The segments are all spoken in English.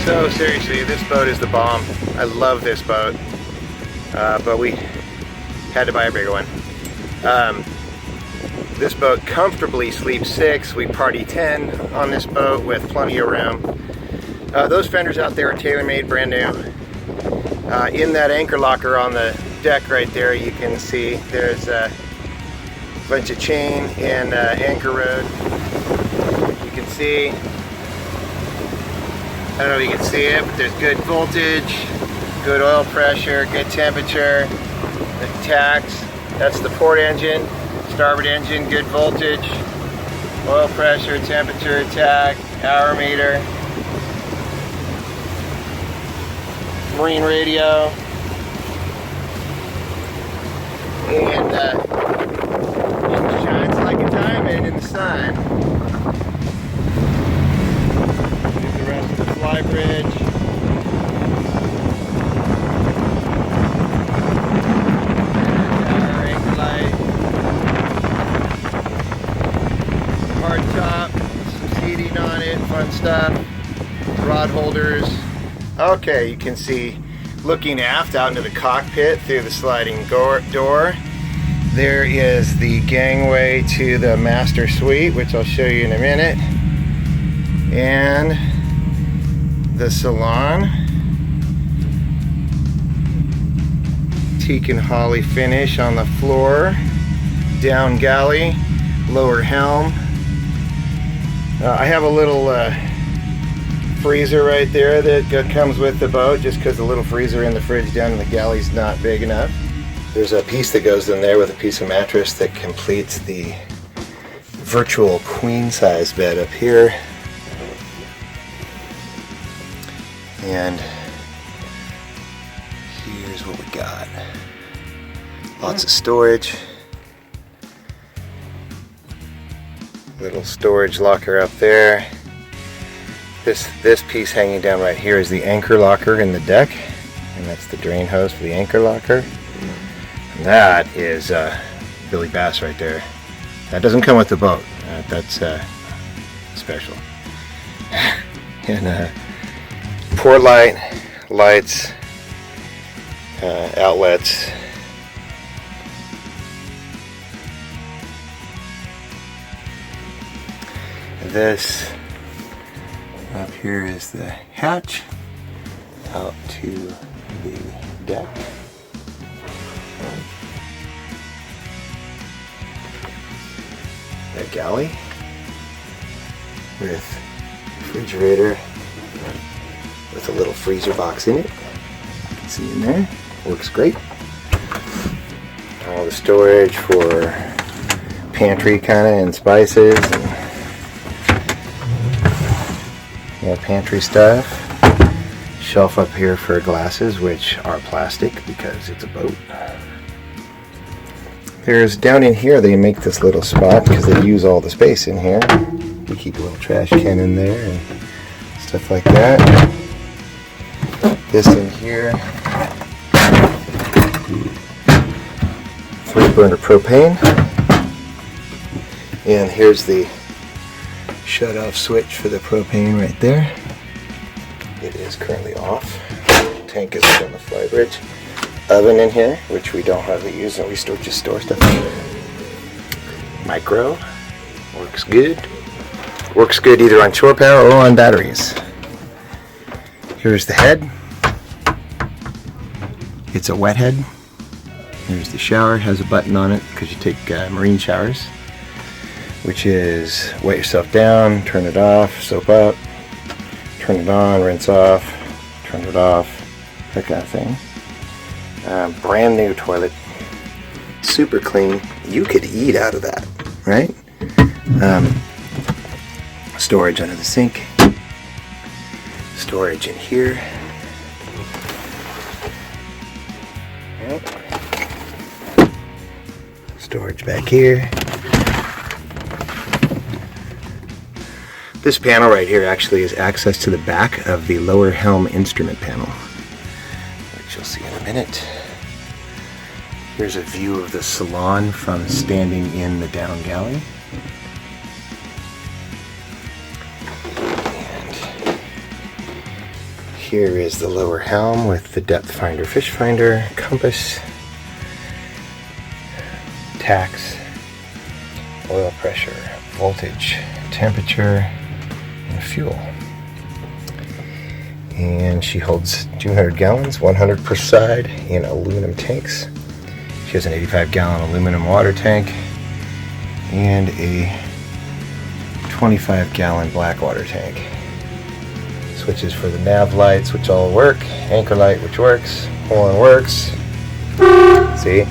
So seriously, this boat is the bomb. I love this boat, but we had to buy a bigger one. This boat comfortably sleeps 6. We party 10 on this boat with plenty of room. Those fenders out there are tailor-made, brand new. In that anchor locker on the deck right there, you can see there's a bunch of chain and anchor rod. You can see, I don't know if you can see it, but there's good voltage, good oil pressure, good temperature. The tacks, that's the port engine, starboard engine, good voltage, oil pressure, temperature, tack, hour meter, marine radio, and it shines like a diamond in the sun. Here's the rest of the fly bridge. Our anchor light. Hard top, some seating on it, fun stuff. Rod holders. Okay, you can see looking aft out into the cockpit through the sliding door. There is the gangway to the master suite, which I'll show you in a minute, and the salon. Teak and holly finish on the floor. Down galley, lower helm. I have a little freezer right there that comes with the boat, just because the little freezer in the fridge down in the galley's not big enough. There's a piece that goes in there with a piece of mattress that completes the virtual queen size bed up here. And here's what we got. Lots of storage. Little storage locker up there. This piece hanging down right here is the anchor locker in the deck, and that's the drain hose for the anchor locker. And that is Billy Bass right there. That doesn't come with the boat. That's special. And port light, lights, outlets. This up here is the hatch out to the deck. A galley with refrigerator with a little freezer box in it. You can see in there. Works great. All the storage for pantry kind of and spices and more pantry stuff. Shelf up here for glasses, which are plastic because it's a boat. There's down in here, they make this little spot because they use all the space in here. You keep a little trash can in there and stuff like that. This in here, 3-burner propane. And here's the shut off switch for the propane right there. It is currently off. Tank is on the fly bridge. Oven in here, which we don't hardly use, and we just store stuff in. Micro works good. Works good either on shore power or on batteries. Here's the head. It's a wet head. Here's the shower. It has a button on it because you take marine showers, which is wet yourself down, turn it off, soap up, turn it on, rinse off, turn it off, that kind of thing. Brand new toilet, super clean. You could eat out of that, right? Storage under the sink, storage in here. Yep. Storage back here. This panel right here actually is access to the back of the lower helm instrument panel, which you'll see in a minute. Here's a view of the salon from standing in the down galley. And Here is the lower helm with the depth finder, fish finder, compass, tacks, oil pressure, voltage, temperature, and fuel. And she holds 200 gallons, 100 per side, in aluminum tanks. She has an 85-gallon aluminum water tank and a 25-gallon black water tank. Switches for the nav lights, which all work. Anchor light, which works. Horn works. See?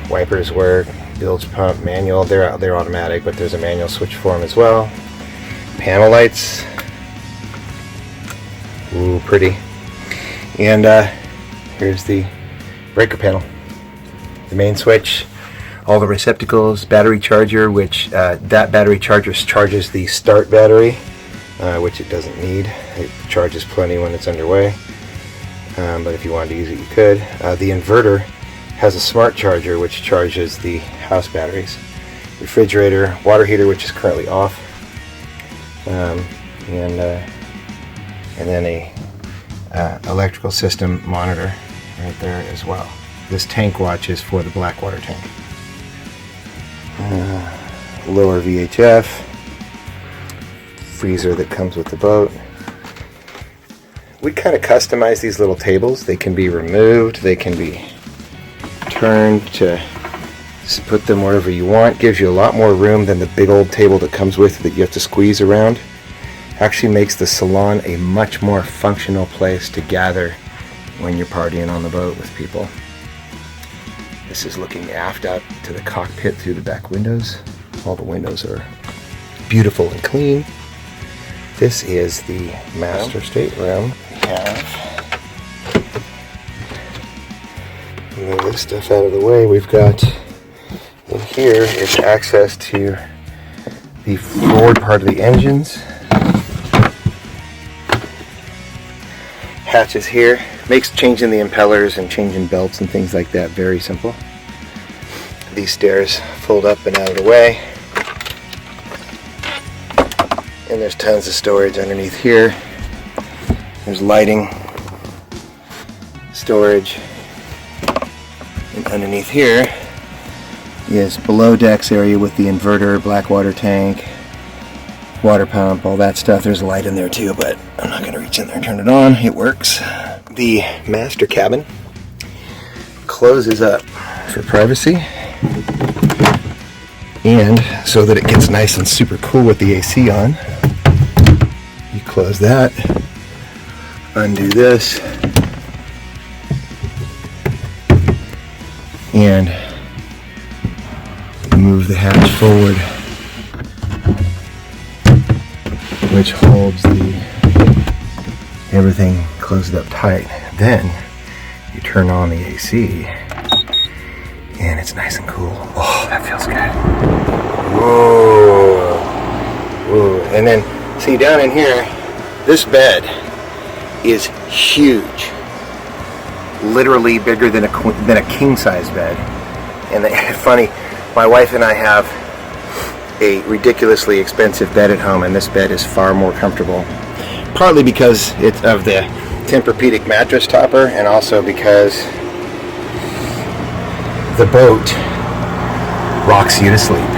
Wipers work. Bilge pump, manual. They're automatic, but there's a manual switch for them as well. Panel lights. Ooh, pretty. And here's the breaker panel. The main switch. All the receptacles. Battery charger, which that battery charger charges the start battery, which it doesn't need. It charges plenty when it's underway. But if you wanted to use it, you could. The inverter has a smart charger, which charges the house batteries. Refrigerator, water heater, which is currently off, and then a electrical system monitor right there as well. This tank watch is for the black water tank. Lower VHF, freezer that comes with the boat. We kind of customize these little tables. They can be removed, they can be turned to put them wherever you want. Gives you a lot more room than the big old table that comes with it that you have to squeeze around. Actually makes the salon a much more functional place to gather when you're partying on the boat with people. This is looking aft out to the cockpit through the back windows. All the windows are beautiful and clean. This is the master stateroom. We have, move this stuff out of the way. We've got in here is access to the forward part of the engines. Hatches here. Makes changing the impellers and changing belts and things like that very simple. These stairs fold up and out of the way. And there's tons of storage underneath here. There's lighting, storage. And underneath here is below decks area with the inverter, black water tank, water pump, all that stuff. There's a light in there too, but I'm not going to reach in there and turn it on. It works. The master cabin closes up for privacy, and so that it gets nice and super cool with the AC on, you close that, undo this, and move the hatch forward, which holds everything closed up tight. Then you turn on the AC and it's nice and cool. Oh, that feels good. Whoa. Whoa. And then see down in here, this bed is huge. Literally bigger than a king size bed. And funny, my wife and I have a ridiculously expensive bed at home, and this bed is far more comfortable. Partly because it's of the Tempur-Pedic mattress topper, and also because the boat rocks you to sleep.